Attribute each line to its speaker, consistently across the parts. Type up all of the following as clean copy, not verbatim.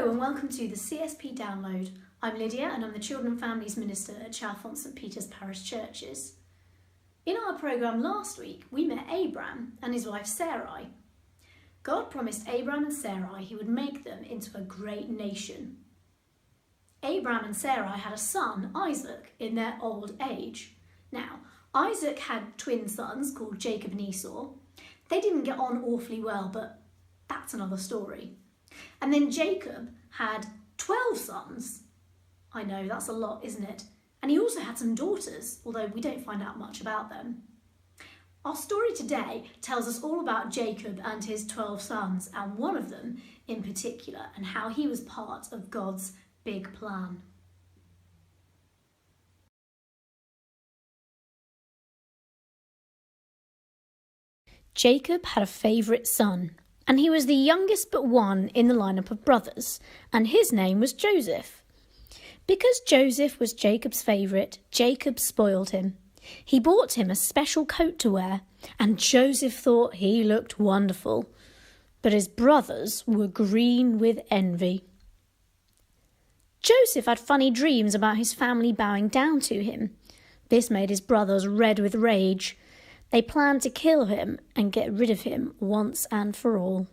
Speaker 1: Hello and welcome to the CSP download. I'm Lydia and I'm the Children and Families Minister at Chalfont St Peter's Parish Churches. In our programme last week, we met Abraham and his wife Sarai. God promised Abraham and Sarai he would make them into a great nation. Abraham and Sarai had a son, Isaac, in their old age. Now, Isaac had twin sons called Jacob and Esau. They didn't get on awfully well, but that's another story. And then Jacob had 12 sons. I know, that's a lot, isn't it? And he also had some daughters, although we don't find out much about them. Our story today tells us all about Jacob and his 12 sons, and one of them in particular, and how he was part of God's big plan. Jacob had a favourite son, and he was the youngest but one in the lineup of brothers, and his name was Joseph. Because Joseph was Jacob's favourite, Jacob spoiled him. He bought him a special coat to wear, and Joseph thought he looked wonderful. But his brothers were green with envy. Joseph had funny dreams about his family bowing down to him. This made his brothers red with rage. They planned to kill him and get rid of him once and for all.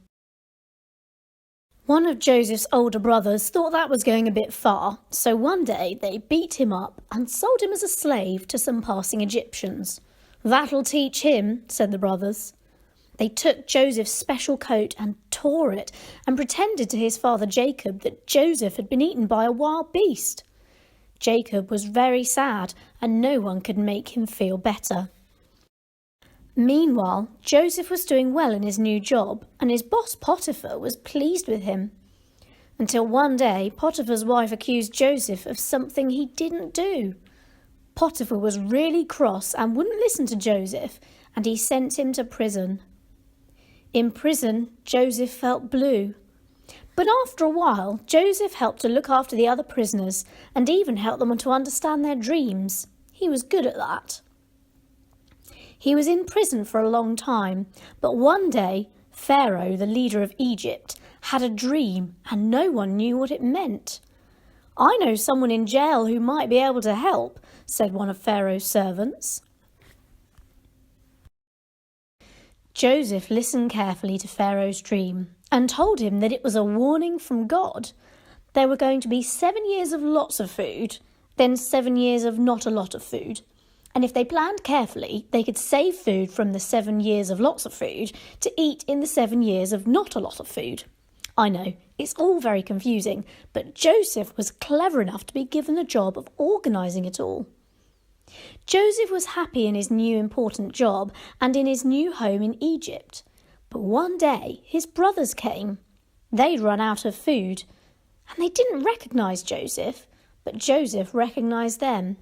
Speaker 1: One of Joseph's older brothers thought that was going a bit far, so one day they beat him up and sold him as a slave to some passing Egyptians. "That'll teach him," said the brothers. They took Joseph's special coat and tore it and pretended to his father Jacob that Joseph had been eaten by a wild beast. Jacob was very sad and no one could make him feel better. Meanwhile, Joseph was doing well in his new job, and his boss Potiphar was pleased with him. Until one day, Potiphar's wife accused Joseph of something he didn't do. Potiphar was really cross and wouldn't listen to Joseph, and he sent him to prison. In prison, Joseph felt blue. But after a while, Joseph helped to look after the other prisoners, and even helped them to understand their dreams. He was good at that. He was in prison for a long time, but one day, Pharaoh, the leader of Egypt, had a dream and no one knew what it meant. "I know someone in jail who might be able to help," said one of Pharaoh's servants. Joseph listened carefully to Pharaoh's dream and told him that it was a warning from God. There were going to be 7 years of lots of food, then 7 years of not a lot of food. And if they planned carefully, they could save food from the 7 years of lots of food to eat in the 7 years of not a lot of food. I know, it's all very confusing, but Joseph was clever enough to be given the job of organising it all. Joseph was happy in his new important job and in his new home in Egypt. But one day, his brothers came. They'd run out of food, and they didn't recognise Joseph, but Joseph recognised them.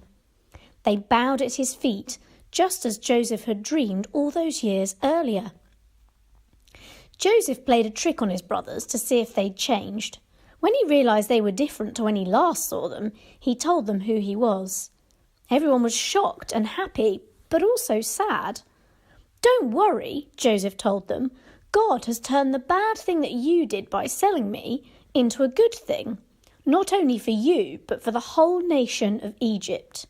Speaker 1: They bowed at his feet, just as Joseph had dreamed all those years earlier. Joseph played a trick on his brothers to see if they'd changed. When he realised they were different to when he last saw them, he told them who he was. Everyone was shocked and happy, but also sad. "Don't worry," Joseph told them. "God has turned the bad thing that you did by selling me into a good thing, not only for you, but for the whole nation of Egypt."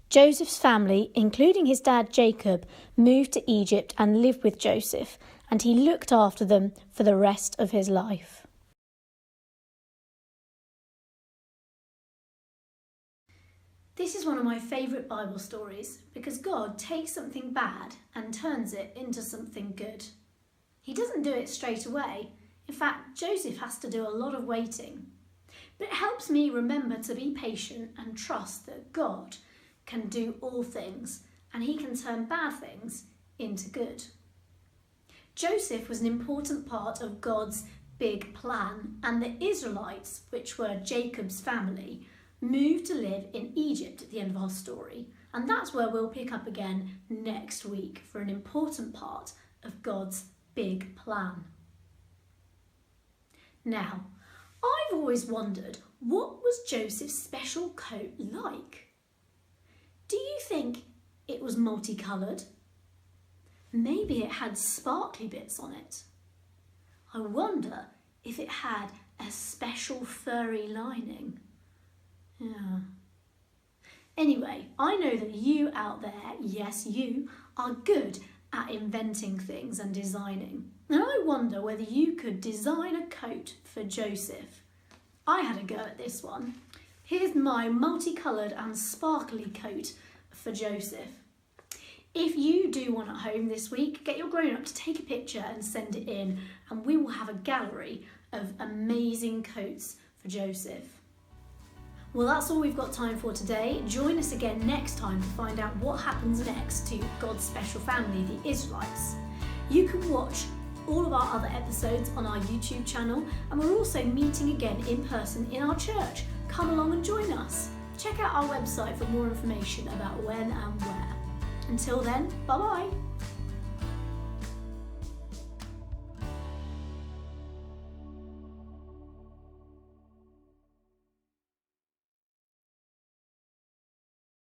Speaker 1: Joseph's family, including his dad Jacob, moved to Egypt and lived with Joseph, and he looked after them for the rest of his life. This is one of my favourite Bible stories because God takes something bad and turns it into something good. He doesn't do it straight away. In fact, Joseph has to do a lot of waiting. But it helps me remember to be patient and trust that God can do all things, and he can turn bad things into good. Joseph was an important part of God's big plan, and the Israelites, which were Jacob's family, moved to live in Egypt at the end of our story, and that's where we'll pick up again next week for an important part of God's big plan. Now, I've always wondered, what was Joseph's special coat like? Do you think it was multicoloured? Maybe it had sparkly bits on it. I wonder if it had a special furry lining. Yeah. Anyway, I know that you out there, yes you, are good at inventing things and designing. And I wonder whether you could design a coat for Joseph. I had a go at this one. Here's my multicoloured and sparkly coat for Joseph. If you do one at home this week, get your grown-up to take a picture and send it in, and we will have a gallery of amazing coats for Joseph. Well, that's all we've got time for today. Join us again next time to find out what happens next to God's special family, the Israelites. You can watch all of our other episodes on our YouTube channel, and we're also meeting again in person in our church. Come along and join us. Check out our website for more information about when and where. Until then, bye-bye.